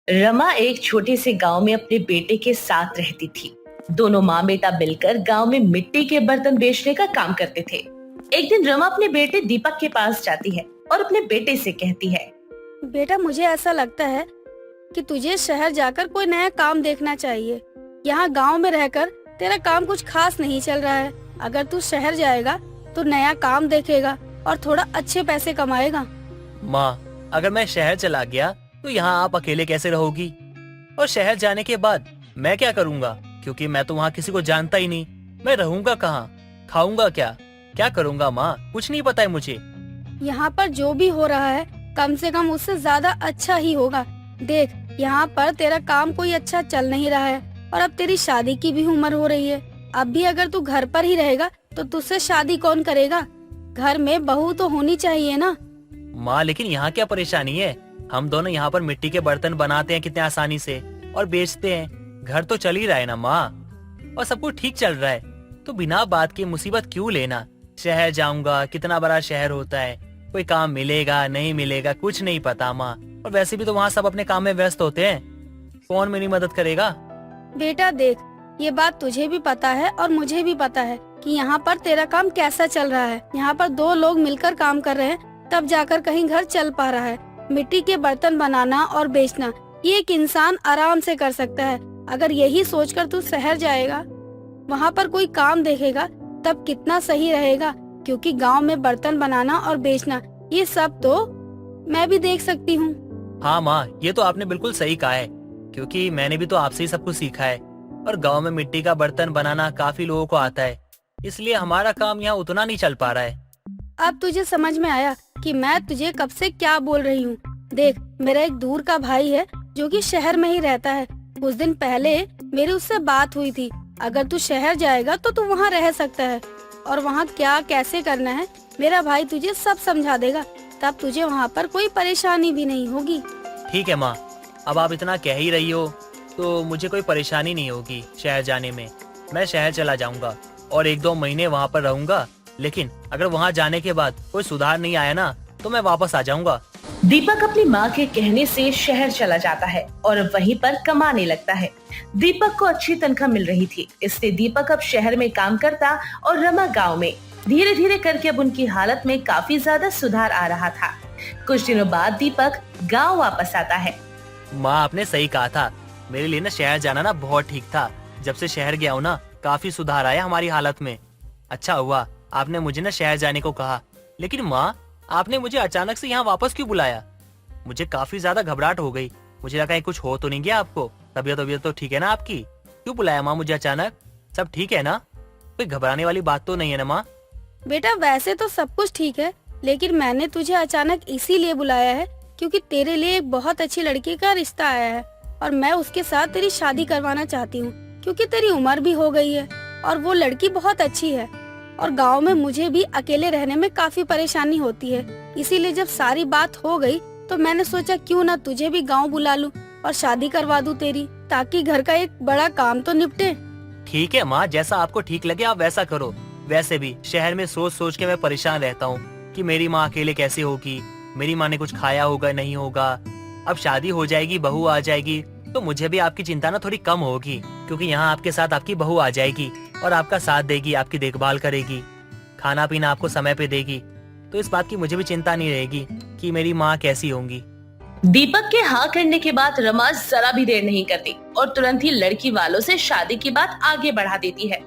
रमा एक छोटे से गांव में अपने बेटे के साथ रहती थी। दोनों माँ बेटा मिलकर गांव में मिट्टी के बर्तन बेचने का काम करते थे। एक दिन रमा अपने बेटे दीपक के पास जाती है और अपने बेटे से कहती है, बेटा, मुझे ऐसा लगता है कि तुझे शहर जाकर कोई नया काम देखना चाहिए। यहाँ गांव में रहकर तेरा काम कुछ खास नहीं चल रहा है। अगर तू शहर जाएगा तो नया काम देखेगा और थोड़ा अच्छे पैसे कमाएगा। माँ, अगर मैं शहर चला गया तो यहाँ आप अकेले कैसे रहोगी? और शहर जाने के बाद मैं क्या करूँगा? क्योंकि मैं तो वहाँ किसी को जानता ही नहीं। मैं रहूँगा कहाँ? खाऊंगा क्या? क्या करूँगा माँ? कुछ नहीं पता है मुझे। यहाँ पर जो भी हो रहा है कम से कम उससे ज्यादा अच्छा ही होगा। देख, यहाँ पर तेरा काम कोई अच्छा चल नहीं रहा है और अब तेरी शादी की भी उम्र हो रही है। अब भी अगर तू घर पर ही रहेगा तो तुझसे शादी कौन करेगा? घर में बहू तो होनी चाहिए ना। माँ, लेकिन यहाँ क्या परेशानी है? हम दोनों यहाँ पर मिट्टी के बर्तन बनाते हैं कितने आसानी से और बेचते हैं। घर तो चल ही रहा है ना माँ, और सब कुछ ठीक चल रहा है। तो बिना बात की मुसीबत क्यों लेना? शहर जाऊंगा, कितना बड़ा शहर होता है, कोई काम मिलेगा नहीं मिलेगा कुछ नहीं पता माँ। और वैसे भी तो वहाँ सब अपने काम में व्यस्त होते हैं, कौन मेरी मदद करेगा? बेटा देख, ये बात तुझे भी पता है और मुझे भी पता है कि यहाँ पर तेरा काम कैसा चल रहा है। यहाँ पर दो लोग मिलकर काम कर रहे हैं तब जाकर कहीं घर चल पा रहा है। मिट्टी के बर्तन बनाना और बेचना ये एक इंसान आराम से कर सकता है। अगर यही सोचकर तू शहर जाएगा, वहाँ पर कोई काम देखेगा, तब कितना सही रहेगा। क्योंकि गांव में बर्तन बनाना और बेचना ये सब तो मैं भी देख सकती हूँ। हाँ माँ, ये तो आपने बिल्कुल सही कहा है, क्योंकि मैंने भी तो आपसे ही सब कुछ सीखा है। और गांव में मिट्टी का बर्तन बनाना काफी लोगों को आता है, इसलिए हमारा काम यहाँ उतना नहीं चल पा रहा है। अब तुझे समझ में आया कि मैं तुझे कब से क्या बोल रही हूँ। देख, मेरा एक दूर का भाई है जो कि शहर में ही रहता है। कुछ दिन पहले मेरी उससे बात हुई थी। अगर तू शहर जाएगा तो तू वहाँ रह सकता है और वहाँ क्या कैसे करना है मेरा भाई तुझे सब समझा देगा। तब तुझे वहाँ पर कोई परेशानी भी नहीं होगी। ठीक है माँ, अब आप इतना कह ही रही हो तो मुझे कोई परेशानी नहीं होगी शहर जाने में। मैं शहर चला जाऊंगा और 1-2 महीने वहाँ पर रहूंगा, लेकिन अगर वहाँ जाने के बाद कोई सुधार नहीं आया ना तो मैं वापस आ जाऊंगा। दीपक अपनी माँ के कहने से शहर चला जाता है और वहीं पर कमाने लगता है। दीपक को अच्छी तनख्वाह मिल रही थी, इसलिए दीपक अब शहर में काम करता और रमा गांव में। धीरे धीरे करके अब उनकी हालत में काफी ज्यादा सुधार आ रहा था। कुछ दिनों बाद दीपक गांव वापस आता है। माँ, आपने सही कहा था, मेरे लिए ना शहर जाना ना बहुत ठीक था। जब से शहर गया हूँ ना काफी सुधार आया हमारी हालत में। अच्छा हुआ आपने मुझे ना शहर जाने को कहा। लेकिन माँ, आपने मुझे अचानक से यहाँ वापस क्यों बुलाया? मुझे काफी ज्यादा घबराहट हो गई। मुझे लगा कहीं कुछ हो तो नहीं गया आपको? तबीयत तो ठीक है ना आपकी? क्यों बुलाया माँ मुझे अचानक? सब ठीक है ना? कोई घबराने वाली बात तो नहीं है ना माँ? बेटा, वैसे तो सब कुछ ठीक है, लेकिन मैंने तुझे अचानक इसीलिए बुलाया है क्योंकि तेरे लिए एक बहुत अच्छी लड़की का रिश्ता आया है और मैं उसके साथ तेरी शादी करवाना चाहती हूँ। क्योंकि तेरी उम्र भी हो गई है और वो लड़की बहुत अच्छी है। और गांव में मुझे भी अकेले रहने में काफी परेशानी होती है, इसीलिए जब सारी बात हो गई तो मैंने सोचा क्यों ना तुझे भी गांव बुला लूं और शादी करवा दूं तेरी, ताकि घर का एक बड़ा काम तो निपटे। ठीक है माँ, जैसा आपको ठीक लगे आप वैसा करो। वैसे भी शहर में सोच सोच के मैं परेशान रहता हूँ कि मेरी माँ अकेले कैसे होगी, मेरी माँ ने कुछ खाया होगा नहीं होगा। अब शादी हो जाएगी, बहू आ जाएगी, तो मुझे भी आपकी चिंता ना थोड़ी कम होगी, क्योंकि यहाँ आपके साथ आपकी बहू आ जाएगी और आपका साथ देगी, आपकी देखभाल करेगी, खाना पीना आपको समय पे देगी। तो इस बात की मुझे भी चिंता नहीं रहेगी कि मेरी माँ कैसी होंगी। दीपक के हाँ करने के बाद रमा जरा भी देर नहीं करती और तुरंत ही लड़की वालों से शादी की बात आगे बढ़ा देती है।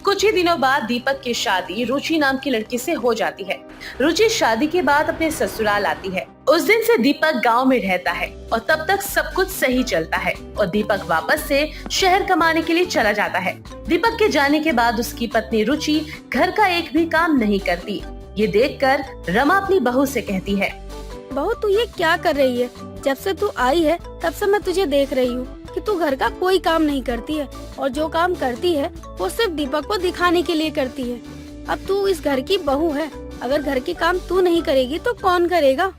कुछ ही दिनों बाद दीपक की शादी रुचि नाम की लड़की से हो जाती है। रुचि शादी के बाद अपने ससुराल आती है। उस दिन से दीपक गांव में रहता है और तब तक सब कुछ सही चलता है और दीपक वापस से शहर कमाने के लिए चला जाता है। दीपक के जाने के बाद उसकी पत्नी रुचि घर का एक भी काम नहीं करती। ये देखकर रमा अपनी बहू से कहती है, बहू, तू ये क्या कर रही है? जब से तू आई है तब से मैं तुझे देख रही हूँ कि तू घर का कोई काम नहीं करती है और जो काम करती है वो सिर्फ दीपक को दिखाने के लिए करती है। अब तू इस घर की बहू है, अगर घर के काम तू नहीं करेगी तो कौन करेगा?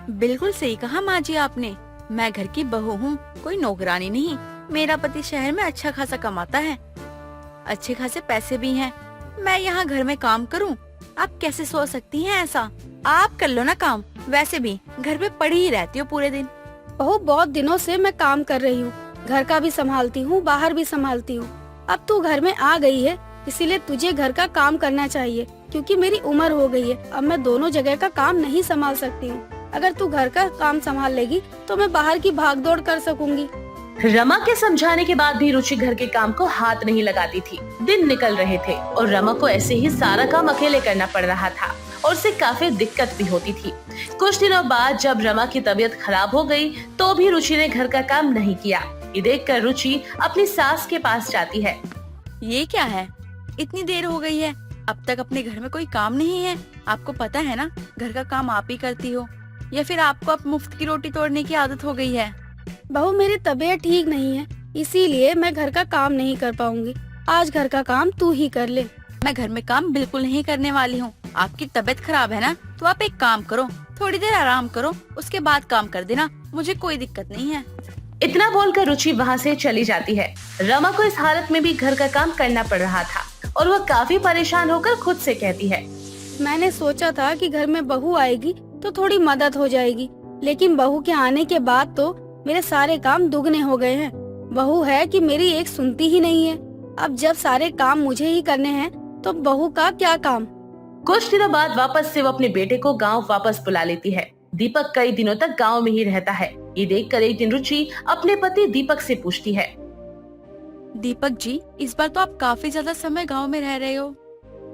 बिल्कुल सही कहा माँ जी आपने। मैं घर की बहू हूँ, कोई नौकरानी नहीं। मेरा पति शहर में अच्छा खासा कमाता है, अच्छे खासे पैसे भी हैं। मैं यहाँ घर में काम करूँ? आप कैसे सोच सकती हैं ऐसा? आप कर लो ना काम, वैसे भी घर पे पड़ी ही रहती हो पूरे दिन। बहू, बहुत दिनों से मैं काम कर रही हूँ, घर का भी संभालती हूँ, बाहर भी संभालती हूँ। अब तू घर में आ गई है, इसीलिए तुझे घर का काम करना चाहिए, क्योंकि मेरी उम्र हो गई है। अब मैं दोनों जगह का काम नहीं संभाल सकती हूँ। अगर तू घर का काम संभाल लेगी तो मैं बाहर की भागदौड़ कर सकूंगी। रमा के समझाने के बाद भी रुचि घर के काम को हाथ नहीं लगाती थी। दिन निकल रहे थे और रमा को ऐसे ही सारा काम अकेले करना पड़ रहा था और उसे काफी दिक्कत भी होती थी। कुछ दिनों बाद जब रमा की तबीयत खराब हो गई तो भी रुचि ने घर का काम नहीं किया। ये देखकर रुचि अपनी सास के पास जाती है। ये क्या है, इतनी देर हो गई है, अब तक अपने घर में कोई काम नहीं है? आपको पता है ना, घर का काम आप ही करती हो, या फिर आपको अब मुफ्त की रोटी तोड़ने की आदत हो गई है? बहू, मेरी तबीयत ठीक नहीं है, इसीलिए मैं घर का काम नहीं कर पाऊंगी। आज घर का काम तू ही कर ले। मैं घर में काम बिल्कुल नहीं करने वाली हूँ। आपकी तबीयत खराब है ना, तो आप एक काम करो, थोड़ी देर आराम करो, उसके बाद काम कर देना, मुझे कोई दिक्कत नहीं है। इतना बोलकर रुचि वहाँ से चली जाती है। रमा को इस हालत में भी घर का काम करना पड़ रहा था और वह काफी परेशान होकर खुद से कहती है, मैंने सोचा था कि घर में बहू आएगी तो थोड़ी मदद हो जाएगी, लेकिन बहू के आने के बाद तो मेरे सारे काम दुगने हो गए हैं। बहू है कि मेरी एक सुनती ही नहीं है। अब जब सारे काम मुझे ही करने हैं तो बहू का क्या काम। कुछ दिनों बाद वापस से वो अपने बेटे को गांव वापस बुला लेती है। दीपक कई दिनों तक गांव में ही रहता है। ये देखकर एक दिन रुचि अपने पति दीपक से पूछती है, दीपक जी, इस बार तो आप काफी ज्यादा समय गांव में रह रहे हो,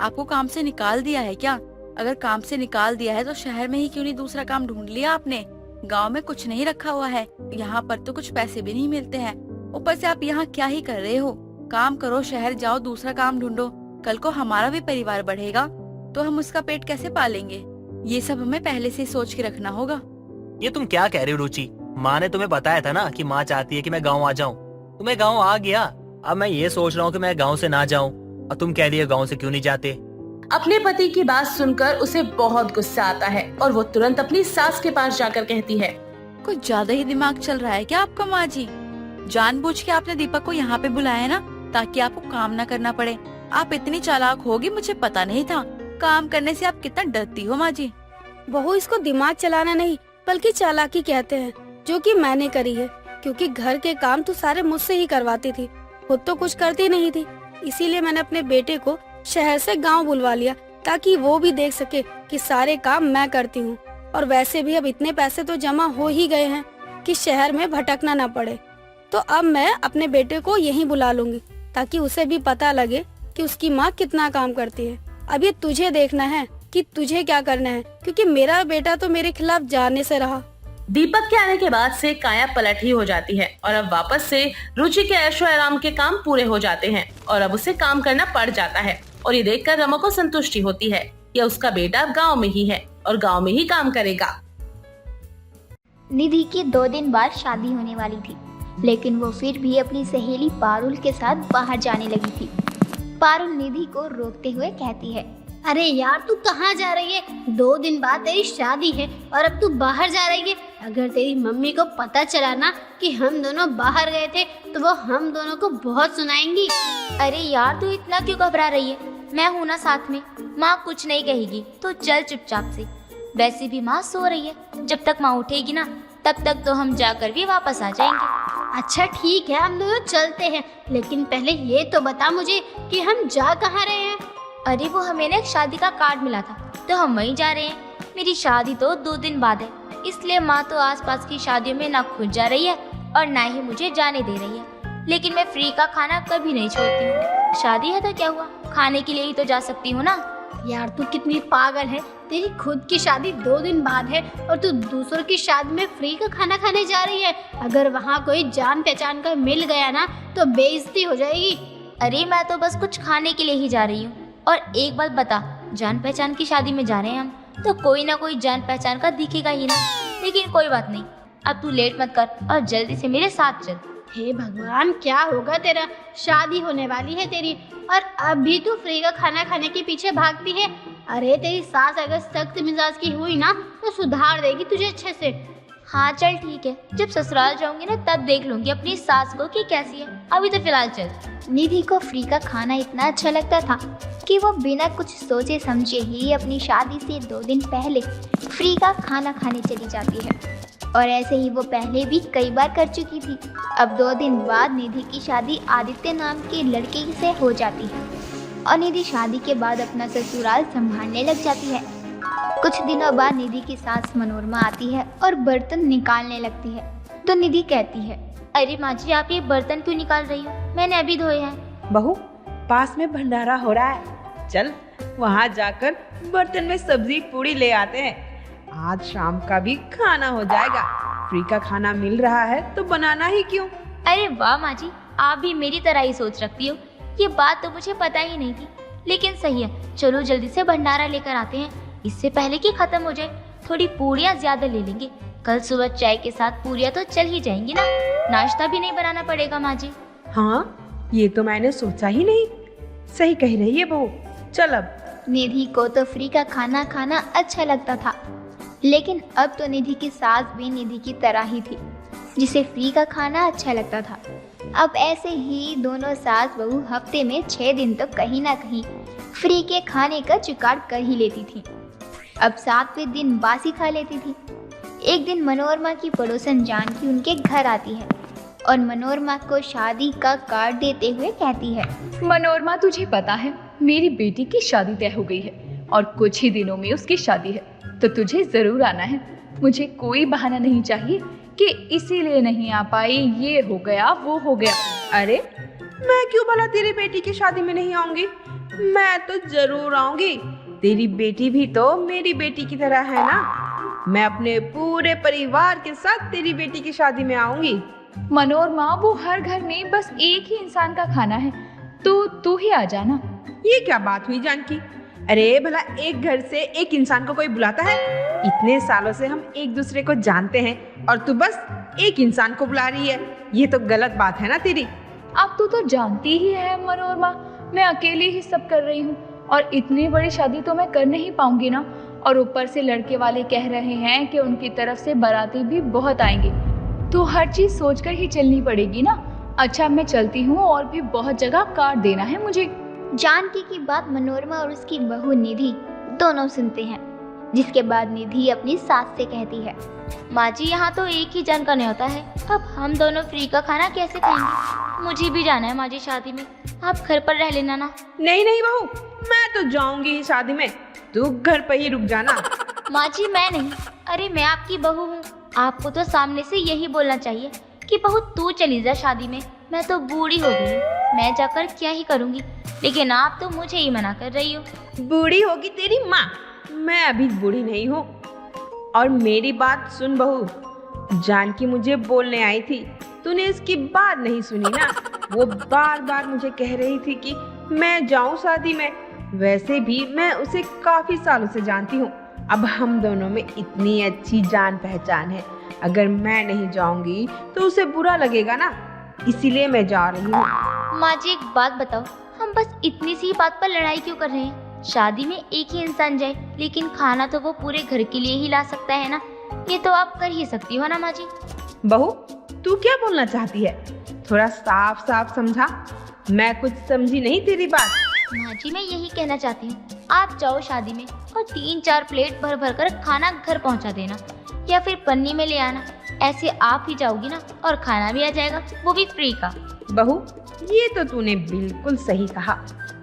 आपको काम से निकाल दिया है क्या? अगर काम से निकाल दिया है तो शहर में ही क्यों नहीं दूसरा काम ढूंढ लिया आपने? गांव में कुछ नहीं रखा हुआ है, यहाँ पर तो कुछ पैसे भी नहीं मिलते हैं। ऊपर से आप यहाँ क्या ही कर रहे हो? काम करो, शहर जाओ, दूसरा काम ढूंढो। कल को हमारा भी परिवार बढ़ेगा तो हम उसका पेट कैसे पालेंगे? ये सब हमें पहले से सोच के रखना होगा। ये तुम क्या कह रही हो रुचि? माँ ने तुम्हें बताया था ना कि माँ चाहती है कि मैं गाँव आ जाऊँ, तो मैं गाँव आ गया। अब मैं ये सोच रहा हूँ कि मैं गाँव से ना जाऊँ, और तुम कह रही हो गाँव से क्यों नहीं जाते। अपने पति की बात सुनकर उसे बहुत गुस्सा आता है और वो तुरंत अपनी सास के पास जाकर कहती है, कुछ ज्यादा ही दिमाग चल रहा है क्या आपका माँ जी? जानबूझ के आपने दीपक को यहाँ पे बुलाया ना, ताकि आपको काम ना करना पड़े। आप इतनी चालाक होगी मुझे पता नहीं था। काम करने से आप कितना डरती हो माँ जी। बहू, इसको दिमाग चलाना नहीं बल्कि चालाकी कहते हैं, जो कि मैंने करी है, क्योंकि घर के काम तो सारे मुझसे ही करवाती थी, खुद तो कुछ करती नहीं थी। इसीलिए मैंने अपने बेटे को शहर से गांव बुलवा लिया, ताकि वो भी देख सके कि सारे काम मैं करती हूँ। और वैसे भी अब इतने पैसे तो जमा हो ही गए हैं कि शहर में भटकना ना पड़े। तो अब मैं अपने बेटे को यहीं बुला लूंगी, ताकि उसे भी पता लगे कि उसकी माँ कितना काम करती है। अब ये तुझे देखना है कि तुझे क्या करना है, क्योंकि मेरा बेटा तो मेरे खिलाफ जाने से रहा। दीपक के आने के बाद से काया पलट ही हो जाती है और अब वापस से रुचि के ऐशो आराम के काम पूरे हो जाते हैं और अब उसे काम करना पड़ जाता है। और ये देखकर रमा को संतुष्टि होती है कि उसका बेटा अब गांव में ही है और गांव में ही काम करेगा। निधि की 2 दिन बाद शादी होने वाली थी, लेकिन वो फिर भी अपनी सहेली पारुल के साथ बाहर जाने लगी थी। पारुल निधि को रोकते हुए कहती है, अरे यार, तू कहाँ जा रही है? 2 दिन बाद तेरी शादी है और अब तू बाहर जा रही है। अगर तेरी मम्मी को पता चला ना कि हम दोनों बाहर गए थे तो वो हम दोनों को बहुत सुनाएंगी। अरे यार, तू इतना क्यों घबरा रही है? मैं हूँ ना साथ में, माँ कुछ नहीं कहेगी, तो चल चुपचाप से। वैसे भी माँ सो रही है, जब तक माँ उठेगी ना तब तक तो हम जाकर भी वापस आ जाएंगे। अच्छा ठीक है, हम दोनों चलते हैं, लेकिन पहले ये तो बता मुझे कि हम जा कहाँ रहे हैं। अरे वो हमें ना एक शादी का कार्ड मिला था, तो हम वहीं जा रहे हैं। मेरी शादी तो 2 दिन बाद है, इसलिए माँ तो आसपास की शादियों में ना खुद जा रही है और ना ही मुझे जाने दे रही है। लेकिन मैं फ्री का खाना कभी नहीं छोड़ती हूँ। शादी है तो क्या हुआ, खाने के लिए ही तो जा सकती हूँ ना। यार तू कितनी पागल है, तेरी खुद की शादी 2 दिन बाद है और तू दूसरों की शादी में फ्री का खाना खाने जा रही है। अगर वहाँ कोई जान पहचान का मिल गया ना तो बेइज्जती हो जाएगी। अरे मैं तो बस कुछ खाने के लिए ही जा रही हूँ। और एक बात बता, जान पहचान की शादी में जा रहे हैं हम, तो कोई ना कोई जान पहचान का दिखेगा ही ना। लेकिन कोई बात नहीं, अब तू लेट मत कर और जल्दी से मेरे साथ चल। हे भगवान, क्या होगा तेरा? शादी होने वाली है तेरी और अब भी तू फ्री का खाना खाने के पीछे भागती है। अरे तेरी सास अगर सख्त मिजाज की हुई ना तो सुधार देगी तुझे अच्छे से। हाँ चल ठीक है, जब ससुराल जाऊंगी ना तब देख लूंगी अपनी सास को कि कैसी है। अभी तो फिलहाल चल। निधि को फ्री का खाना इतना अच्छा लगता था कि वो बिना कुछ सोचे समझे ही अपनी शादी से 2 दिन पहले फ्री का खाना खाने चली जाती है। और ऐसे ही वो पहले भी कई बार कर चुकी थी। अब 2 दिन बाद निधि की शादी आदित्य नाम के लड़के से हो जाती है और निधि शादी के बाद अपना ससुराल संभालने लग जाती है। कुछ दिनों बाद निधि की सास मनोरमा आती है और बर्तन निकालने लगती है। तो निधि कहती है, अरे माँ जी, आप ये बर्तन क्यों निकाल रही हो? मैंने अभी धोए हैं। बहू, पास में भंडारा हो रहा है, चल वहाँ जाकर बर्तन में सब्जी पूड़ी ले आते हैं। आज शाम का भी खाना हो जाएगा। फ्री का खाना मिल रहा है तो बनाना ही क्यों। अरे वाह माँ जी, आप भी मेरी तरह ही सोच रखती हो। ये बात तो मुझे पता ही नहीं थी, लेकिन सही है, चलो जल्दी से भंडारा लेकर आते हैं, इससे पहले कि खत्म हो जाए। थोड़ी पूड़ियाँ ज्यादा ले लेंगे, कल सुबह चाय के साथ पूड़ियाँ तो चल ही जाएंगी ना, नाश्ता भी नहीं बनाना पड़ेगा माँ जी। हाँ, ये तो मैंने सोचा ही नहीं। सही कह रही है बहू, चल अब। निधि को तो फ्री का खाना खाना अच्छा लगता था, लेकिन अब तो निधि की सास भी निधि की तरह ही थी, जिसे फ्री का खाना अच्छा लगता था। अब ऐसे ही दोनों सास बहू हफ्ते में 6 दिन तो कहीं ना कहीं फ्री के खाने का जुगाड़ कर ही लेती थी। अब 7वें दिन बासी खा लेती थी। एक दिन मनोरमा की पड़ोसन जानकी उनके घर आती है और मनोरमा को शादी का कार्ड देते हुए कहती है, मनोरमा, तुझे पता है मेरी बेटी की शादी तय हो गई है और कुछ ही दिनों में उसकी शादी है, तो तुझे जरूर आना है। मुझे कोई बहाना नहीं चाहिए कि इसीलिए नहीं आ पाई, ये हो गया वो हो गया। अरे मैं क्यों भला तेरी बेटी की शादी में नहीं आऊंगी? मैं तो जरूर आऊंगी। तेरी बेटी भी तो मेरी बेटी की तरह है ना। मैं अपने पूरे परिवार के साथ तेरी बेटी की शादी में आऊंगी। मनोरमा, वो हर घर में बस एक ही इंसान का खाना है, तो तू ही आ जाना। ये क्या बात हुई जानकी? अरे भला एक घर से एक इंसान को कोई बुलाता है? इतने सालों से हम एक दूसरे को जानते हैं और तू बस एक इंसान को बुला रही है। ये तो गलत बात है ना तेरी। अब तू तो जानती ही है मनोरमा, मैं अकेले ही सब कर रही हूँ और इतनी बड़ी शादी तो मैं कर नहीं पाऊंगी ना। और ऊपर से लड़के वाले कह रहे हैं कि उनकी तरफ से बाराती भी बहुत आएंगे, तो हर चीज सोचकर ही चलनी पड़ेगी ना। अच्छा, मैं चलती हूँ, और भी बहुत जगह कार्ड देना है मुझे। जानकी की बात मनोरमा और उसकी बहू निधि दोनों सुनते हैं, जिसके बाद निधि अपनी सास से कहती है, माँ जी, यहाँ तो एक ही जन का न्योता है, अब हम दोनों फ्री का खाना कैसे खाएंगे? मुझे भी जाना है माँ जी शादी में, आप घर पर रह लेना ना। नहीं नहीं बहू, मैं तो जाऊंगी ही शादी में, तू घर पर ही रुक जाना। माँ जी, मैं नहीं, अरे मैं आपकी बहू हूँ, आपको तो सामने से यही बोलना चाहिए कि बहू तू चली जा शादी में, मैं तो बूढ़ी हो गई हूँ, मैं जाकर क्या ही करूँगी, लेकिन आप तो मुझे ही मना कर रही हो। बूढ़ी होगी तेरी माँ, मैं अभी बूढ़ी नहीं हूँ। और मेरी बात सुन बहू, जानकी मुझे बोलने आई थी, तूने इसकी बात नहीं सुनी ना। वो बार बार मुझे कह रही थी कि मैं जाऊँ शादी में। वैसे भी मैं उसे काफी सालों से जानती हूँ, अब हम दोनों में इतनी अच्छी जान पहचान है, अगर मैं नहीं जाऊंगी तो उसे बुरा लगेगा ना, इसीलिए मैं जा रही हूँ। माँ जी, एक बात बताओ, हम बस इतनी सी बात पर लड़ाई क्यों कर रहे हैं? शादी में एक ही इंसान जाए, लेकिन खाना तो वो पूरे घर के लिए ही ला सकता है ना, ये तो आप कर ही सकती हो ना माँ जी। बहू, तू क्या बोलना चाहती है? थोड़ा साफ साफ समझा, मैं कुछ समझी नहीं तेरी बात। माँ जी, मैं यही कहना चाहती हूँ, आप जाओ शादी में और 3-4 प्लेट भर भर कर खाना घर पहुँचा देना, या फिर पन्नी में ले आना, ऐसे आप ही जाओगी ना और खाना भी आ जाएगा, वो भी फ्री का। बहू, ये तो तूने बिल्कुल सही कहा,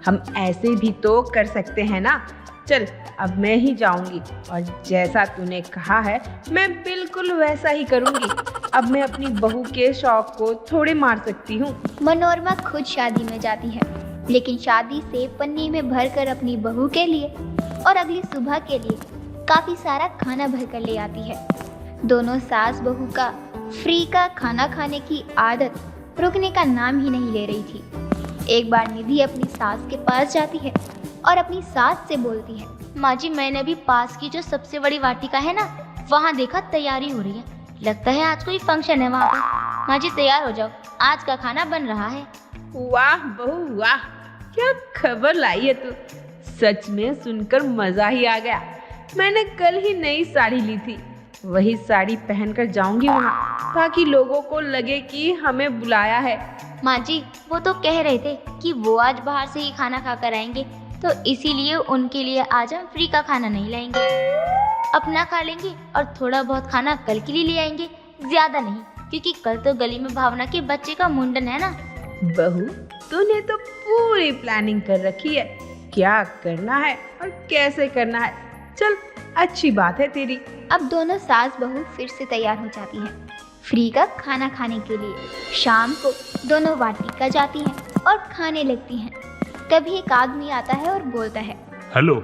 हम ऐसे भी तो कर सकते हैं ना। चल, अब मैं ही जाऊंगी और जैसा तूने कहा है मैं बिल्कुल वैसा ही करूंगी। अब मैं अपनी बहू के शौक को थोड़े मार सकती हूँ। मनोरमा खुद शादी में जाती है, लेकिन शादी से पन्नी में भरकर अपनी बहू के लिए और अगली सुबह के लिए काफी सारा खाना भरकर ले आती है। दोनों सास बहू का फ्री का खाना खाने की आदत रुकने का नाम ही नहीं ले रही थी। एक बार निधि अपनी सास के पास जाती है और अपनी सास से बोलती है, माँ जी, मैंने भी पास की जो सबसे बड़ी वाटिका है ना, वहाँ देखा तैयारी हो रही है, लगता है आज कोई फंक्शन है वहाँ पर। माँ जी, तैयार हो जाओ, आज का खाना बन रहा है। वाह बहू वाह, क्या खबर लाई है तू, सच में सुनकर मजा ही आ गया। मैंने कल ही नई साड़ी ली थी, वही साड़ी पहनकर जाऊंगी वहाँ, ताकि लोगों को लगे कि हमें बुलाया है। माँ जी, वो तो कह रहे थे कि वो आज बाहर से ही खाना खाकर आएंगे, तो इसीलिए उनके लिए आज हम फ्री का खाना नहीं लाएंगे। अपना खा लेंगे और थोड़ा बहुत खाना कल के लिए ले आएंगे, ज्यादा नहीं, क्योंकि कल तो गली में भावना के बच्चे का मुंडन है ना। बहू, तूने तो पूरी प्लानिंग कर रखी है, क्या करना है और कैसे करना है। चल, अच्छी बात है तेरी। अब दोनों सास बहू फिर से तैयार हो जाती हैं फ्री का खाना खाने के लिए। शाम को दोनों वाटिका जाती हैं और खाने लगती हैं। तभी एक आदमी आता है और बोलता है, हेलो,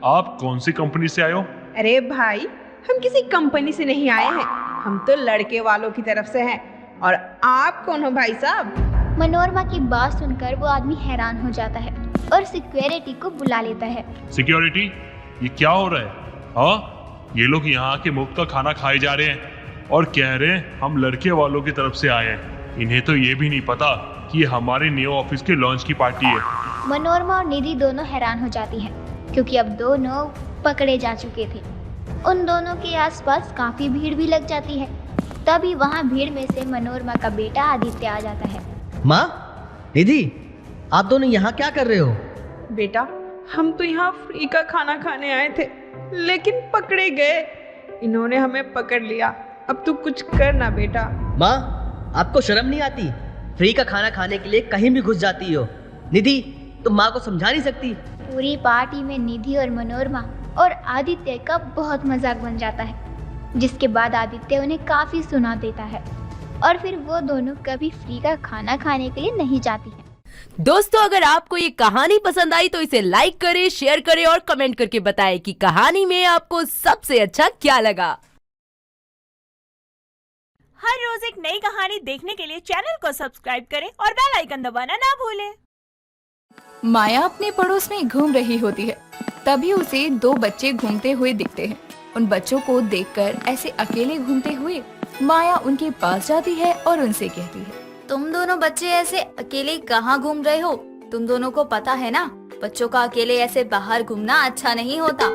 आप कौन सी कंपनी से आए हो? अरे भाई, हम किसी कंपनी से नहीं आए हैं, हम तो लड़के वालों की तरफ से हैं। और आप कौन हो भाई साहब? मनोरमा की बात सुनकर वो आदमी हैरान हो जाता है और सिक्योरिटी को बुला लेता है। सिक्योरिटी, ये क्या हो रहा है? हाँ, ये लोग यहाँ के मुफ्त का खाना खाए जा रहे हैं और कह रहे हैं हम लड़के वालों की तरफ से आए हैं। इन्हें तो ये भी नहीं पता कि ये हमारे न्यू ऑफिस के लॉन्च की पार्टी है। मनोरमा और निधि दोनों हैरान हो जाती हैं, क्योंकि अब दोनों पकड़े जा चुके थे। उन दोनों के आसपास काफी भीड़ भी लग जाती है। तभी वहाँ भीड़ में से मनोरमा का बेटा आदित्य आ जाता है। माँ, निधि, आप दोनों यहाँ क्या कर रहे हो? बेटा, हम तो यहाँ फ्री का खाना खाने आए थे, लेकिन पकड़े गए। इन्होंने हमें पकड़ लिया। अब तू कुछ कर ना बेटा। माँ, आपको शर्म नहीं आती? फ्री का खाना खाने के लिए कहीं भी घुस जाती हो। निधि, तुम माँ को समझा नहीं सकती? पूरी पार्टी में निधि और मनोरमा और आदित्य का बहुत मजाक बन जाता है, जिसके बाद आदित्य उन्हें काफी सुना देता है और फिर वो दोनों कभी फ्री का खाना खाने के लिए नहीं जाती हैं। दोस्तों, अगर आपको ये कहानी पसंद आई तो इसे लाइक करें, शेयर करें और कमेंट करके बताएं कि कहानी में आपको सबसे अच्छा क्या लगा। हर रोज एक नई कहानी देखने के लिए चैनल को सब्सक्राइब करें और बेल आइकन दबाना ना भूलें। माया अपने पड़ोस में घूम रही होती है, तभी उसे दो बच्चे घूमते हुए दिखते हैं। उन बच्चों को देखकर ऐसे अकेले घूमते हुए माया उनके पास जाती है और उनसे कहती है, तुम दोनों बच्चे ऐसे अकेले कहाँ घूम रहे हो? तुम दोनों को पता है ना, बच्चों का अकेले ऐसे बाहर घूमना अच्छा नहीं होता।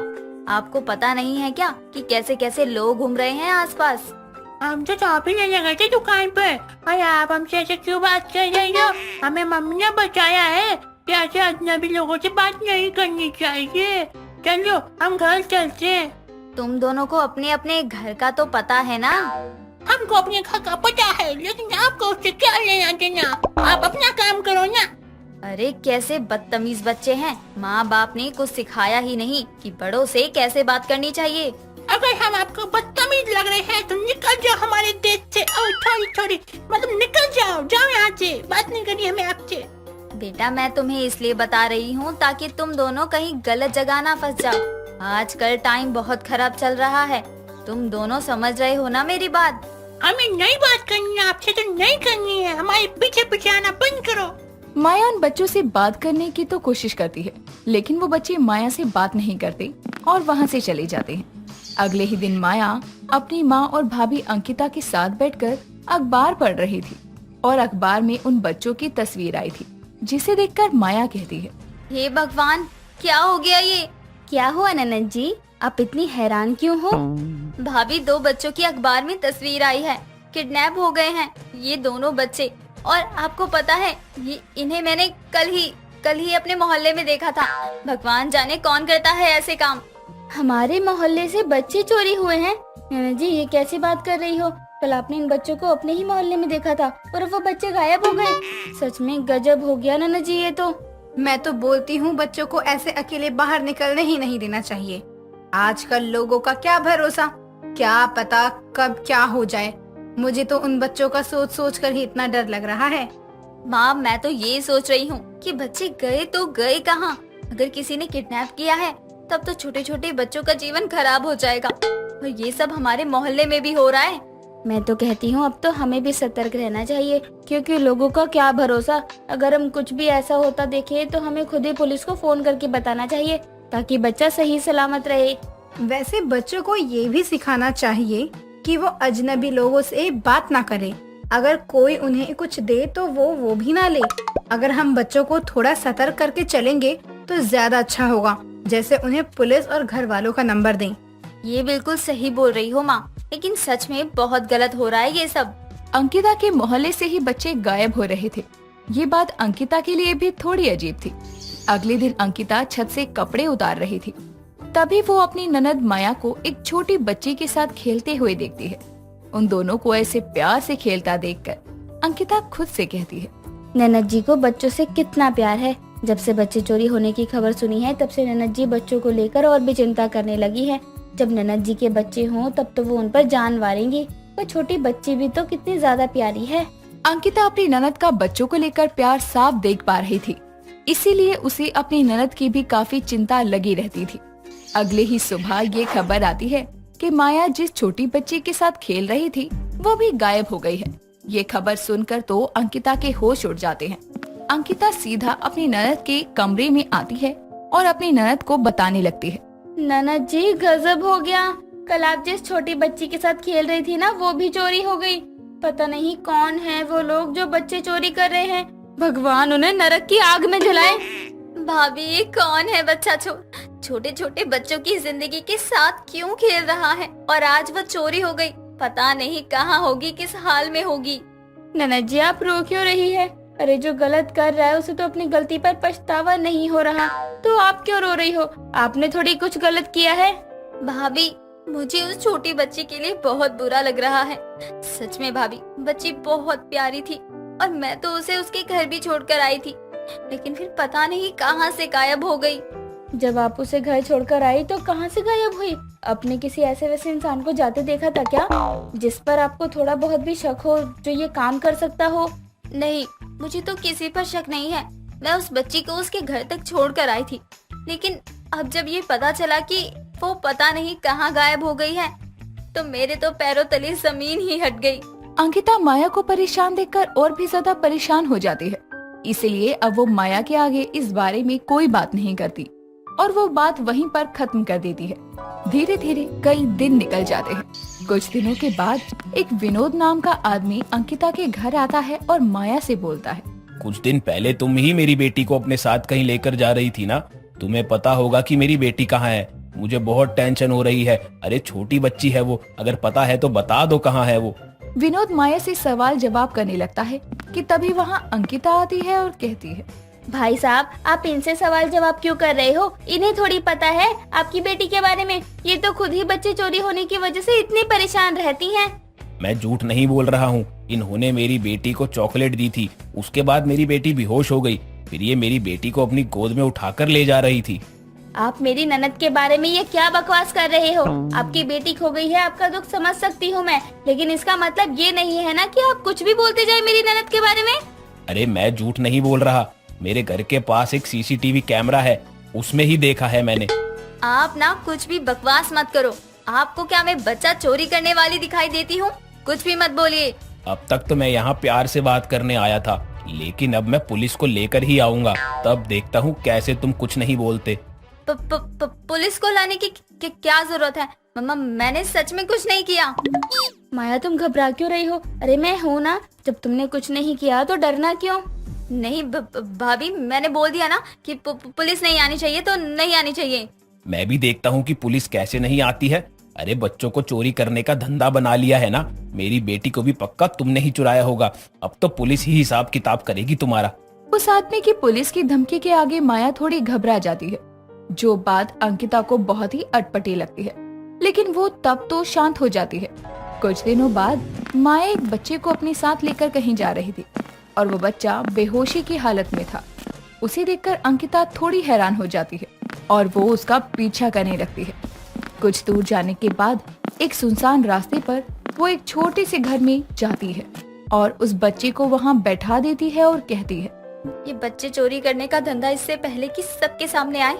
आपको पता नहीं है क्या कि कैसे कैसे लोग घूम रहे हैं आसपास? हम तो शॉपिंग लेने गए थे दुकान पर, और आप हमसे ऐसे क्यों बात कर रही हो? हमें मम्मी ने बताया है कि ऐसे अजनबी लोगों से बात नहीं करनी चाहिए। चलो, हम घर चलते हैं। तुम दोनों को अपने अपने घर का तो पता है ना? हमको अपने घर का पता है, लेकिन आपको उससे क्या लेना देना? आप अपना काम करो ना। अरे कैसे बदतमीज बच्चे हैं। माँ बाप ने कुछ सिखाया ही नहीं कि बड़ों से कैसे बात करनी चाहिए। अगर हम आपको बदतमीज लग रहे हैं तो निकल जाओ हमारे देश से। थोड़ी मतलब निकल जाओ यहाँ से, बात नहीं करनी हमें आपसे। बेटा, मैं तुम्हें इसलिए बता रही हूँ ताकि तुम दोनों कहीं गलत जगह ना फंस जाओ। आजकल टाइम बहुत खराब चल रहा है, तुम दोनों समझ रहे हो ना मेरी बात? हमें नई बात करनी है आपसे, तो नहीं करनी है। हमारे पीछे पीछे आना बंद करो। माया उन बच्चों से बात करने की तो कोशिश करती है, लेकिन वो बच्चे माया से बात नहीं करते और वहाँ से चले जाते हैं। अगले ही दिन माया अपनी माँ और भाभी अंकिता के साथ बैठकर अखबार पढ़ रही थी और अखबार में उन बच्चों की तस्वीर आई थी, जिसे देखकर माया कहती है, हे भगवान, क्या हो गया ये? क्या हुआ ननद जी, आप इतनी हैरान क्यों हो? भाभी, दो बच्चों की अखबार में तस्वीर आई है, किडनैप हो गए हैं ये दोनों बच्चे। और आपको पता है, इन्हें मैंने कल ही अपने मोहल्ले में देखा था। भगवान जाने कौन करता है ऐसे काम। हमारे मोहल्ले से बच्चे चोरी हुए हैं? ननद जी, ये कैसी बात कर रही हो? कल आपने इन बच्चों को अपने ही मोहल्ले में देखा था और वो बच्चे गायब हो गए। सच में गजब हो गया ननद जी ये तो। मैं तो बोलती हूँ बच्चों को ऐसे अकेले बाहर निकलने ही नहीं देना चाहिए। आजकल लोगों का क्या भरोसा, क्या पता कब क्या हो जाए। मुझे तो उन बच्चों का सोच सोच कर ही इतना डर लग रहा है। माँ, मैं तो ये सोच रही हूँ कि बच्चे गए तो गए कहाँ? अगर किसी ने किडनैप किया है तब तो छोटे छोटे बच्चों का जीवन खराब हो जाएगा, और ये सब हमारे मोहल्ले में भी हो रहा है। मैं तो कहती हूँ अब तो हमें भी सतर्क रहना चाहिए, क्योंकि लोगों का क्या भरोसा। अगर हम कुछ भी ऐसा होता देखे तो हमें खुद ही पुलिस को फोन करके बताना चाहिए, ताकि बच्चा सही सलामत रहे। वैसे बच्चों को ये भी सिखाना चाहिए कि वो अजनबी लोगों से बात ना करें। अगर कोई उन्हें कुछ दे तो वो भी ना ले। अगर हम बच्चों को थोड़ा सतर्क करके चलेंगे तो ज्यादा अच्छा होगा, जैसे उन्हें पुलिस और घर वालों का नंबर दें। ये बिल्कुल सही बोल रही हो माँ, लेकिन सच में बहुत गलत हो रहा है ये सब। अंकिता के मोहल्ले से ही बच्चे गायब हो रहे थे। ये बात अंकिता के लिए भी थोड़ी अजीब थी। अगले दिन अंकिता छत से कपड़े उतार रही थी। तभी वो अपनी ननद माया को एक छोटी बच्ची के साथ खेलते हुए देखती है। उन दोनों को ऐसे प्यार से खेलता देखकर अंकिता खुद से कहती है, ननद जी को बच्चों से कितना प्यार है। जब से बच्चे चोरी होने की खबर सुनी है तब से ननद जी बच्चों को लेकर और भी चिंता करने लगी है। जब ननद जी के बच्चे हों तब तो वो उन पर जान वारेंगी। पर छोटी बच्ची भी तो कितनी ज्यादा प्यारी है। अंकिता अपनी ननद का बच्चों को लेकर प्यार साफ देख पा रही थी, इसीलिए उसे अपनी ननद की भी काफी चिंता लगी रहती थी। अगले ही सुबह ये खबर आती है कि माया जिस छोटी बच्ची के साथ खेल रही थी वो भी गायब हो गई है। ये खबर सुनकर तो अंकिता के होश उड़ जाते हैं। अंकिता सीधा अपनी ननद के कमरे में आती है और अपनी ननद को बताने लगती है, ननद जी गजब हो गया। कल आप जिस छोटी बच्ची के साथ खेल रही थी ना वो भी चोरी हो गई। पता नहीं कौन है वो लोग जो बच्चे चोरी कर रहे हैं। भगवान उन्हें नरक की आग में जलाए। भाभी ये कौन है बच्चा छोटे छोटे बच्चों की जिंदगी के साथ क्यों खेल रहा है और आज वो चोरी हो गई। पता नहीं कहाँ होगी, किस हाल में होगी। ननद जी आप रो क्यों रही है? अरे जो गलत कर रहा है उसे तो अपनी गलती पर पछतावा नहीं हो रहा, तो आप क्यों रो रही हो? आपने थोड़ी कुछ गलत किया है। भाभी मुझे उस छोटी बच्ची के लिए बहुत बुरा लग रहा है। सच में भाभी बच्ची बहुत प्यारी थी और मैं तो उसे उसके घर भी छोड़कर आई थी, लेकिन फिर पता नहीं कहां से गायब हो गई। जब आप उसे घर छोड़कर आई तो कहां से गायब हुई? अपने किसी ऐसे वैसे इंसान को जाते देखा था क्या, जिस पर आपको थोड़ा बहुत भी शक हो, जो ये काम कर सकता हो? नहीं, मुझे तो किसी पर शक नहीं है। मैं उस बच्ची को उसके घर तक छोड़कर आई थी, लेकिन अब जब ये पता चला कि वो पता नहीं कहाँ गायब हो गई है तो मेरे तो पैरों तले जमीन ही हट गई। अंकिता माया को परेशान देखकर और भी ज्यादा परेशान हो जाती है, इसलिए अब वो माया के आगे इस बारे में कोई बात नहीं करती और वो बात वहीं पर खत्म कर देती है। धीरे धीरे कई दिन निकल जाते हैं। कुछ दिनों के बाद एक विनोद नाम का आदमी अंकिता के घर आता है और माया से बोलता है, कुछ दिन पहले तुम ही मेरी बेटी को अपने साथ कहीं लेकर जा रही थी ना। तुम्हें पता होगा कि मेरी बेटी कहाँ है। मुझे बहुत टेंशन हो रही है। अरे छोटी बच्ची है वो, अगर पता है तो बता दो कहाँ है वो। विनोद माया से सवाल जवाब करने लगता है कि तभी वहाँ अंकिता आती है और कहती है, भाई साहब आप इनसे सवाल जवाब क्यों कर रहे हो? इन्हें थोड़ी पता है आपकी बेटी के बारे में। ये तो खुद ही बच्चे चोरी होने की वजह से इतनी परेशान रहती हैं। मैं झूठ नहीं बोल रहा हूँ। इन्होंने मेरी बेटी को चॉकलेट दी थी, उसके बाद मेरी बेटी बेहोश हो गई। फिर ये मेरी बेटी को अपनी गोद में उठाकर ले जा रही थी। आप मेरी ननद के बारे में ये क्या बकवास कर रहे हो? आपकी बेटी खो गई है, आपका दुख समझ सकती हूँ मैं, लेकिन इसका मतलब ये नहीं है ना कि आप कुछ भी बोलते जाए मेरी ननद के बारे में। अरे मैं झूठ नहीं बोल रहा। मेरे घर के पास एक सीसीटीवी कैमरा है, उसमें ही देखा है मैंने। आप ना कुछ भी बकवास मत करो। आपको क्या मैं बच्चा चोरी करने वाली दिखाई देती हूँ? कुछ भी मत बोलिए। अब तक तो मैं यहाँ प्यार से बात करने आया था, लेकिन अब मैं पुलिस को लेकर ही आऊंगा। तब देखता हूँ कैसे तुम कुछ नहीं बोलते। पुलिस को लाने की क्या जरूरत है? मम्मा मैंने सच में कुछ नहीं किया। माया तुम घबरा क्यों रही हो? अरे मैं हूँ ना, जब तुमने कुछ नहीं किया तो डरना क्यों? नहीं भाभी, मैंने बोल दिया ना कि पुलिस नहीं आनी चाहिए तो नहीं आनी चाहिए। मैं भी देखता हूँ कि पुलिस कैसे नहीं आती है। अरे बच्चों को चोरी करने का धंधा बना लिया है ना। मेरी बेटी को भी पक्का तुमने ही चुराया होगा। अब तो पुलिस ही हिसाब किताब करेगी तुम्हारा। उस आदमी की पुलिस की धमकी के आगे माया थोड़ी घबरा जाती है, जो बात अंकिता को बहुत ही अटपटी लगती है, लेकिन वो तब तो शांत हो जाती है। कुछ दिनों बाद माया एक बच्चे को अपने साथ लेकर कहीं जा रही थी और वो बच्चा बेहोशी की हालत में था। उसे देखकर अंकिता थोड़ी हैरान हो जाती है और वो उसका पीछा करने लगती है। कुछ दूर जाने के बाद एक सुनसान रास्ते पर वो एक छोटे से घर में जाती है और उस बच्चे को वहाँ बैठा देती है और कहती है, ये बच्चे चोरी करने का धंधा इससे पहले कि सबके सामने आए,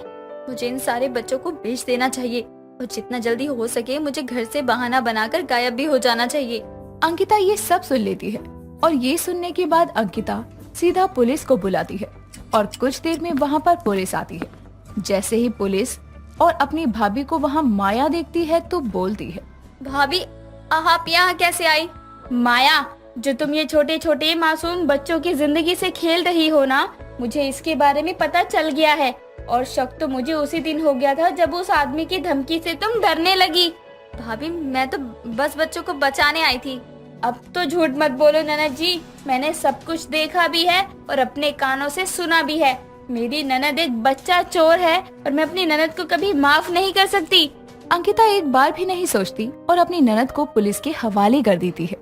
मुझे इन सारे बच्चों को बेच देना चाहिए और जितना जल्दी हो सके मुझे घर से बहाना बनाकर गायब भी हो जाना चाहिए। अंकिता ये सब सुन लेती है और ये सुनने के बाद अंकिता सीधा पुलिस को बुलाती है और कुछ देर में वहाँ पर पुलिस आती है। जैसे ही पुलिस और अपनी भाभी को वहाँ माया देखती है तो बोलती है, भाभी आप यहाँ कैसे आई? माया, जो तुम ये छोटे छोटे मासूम बच्चों की जिंदगी से खेल रही हो ना, मुझे इसके बारे में पता चल गया है और शक तो मुझे उसी दिन हो गया था जब उस आदमी की धमकी से तुम डरने लगी। भाभी मैं तो बस बच्चों को बचाने आई थी। अब तो झूठ मत बोलो ननद जी, मैंने सब कुछ देखा भी है और अपने कानों से सुना भी है। मेरी ननद एक बच्चा चोर है और मैं अपनी ननद को कभी माफ नहीं कर सकती। अंकिता एक बार भी नहीं सोचती और अपनी ननद को पुलिस के हवाले कर देती है।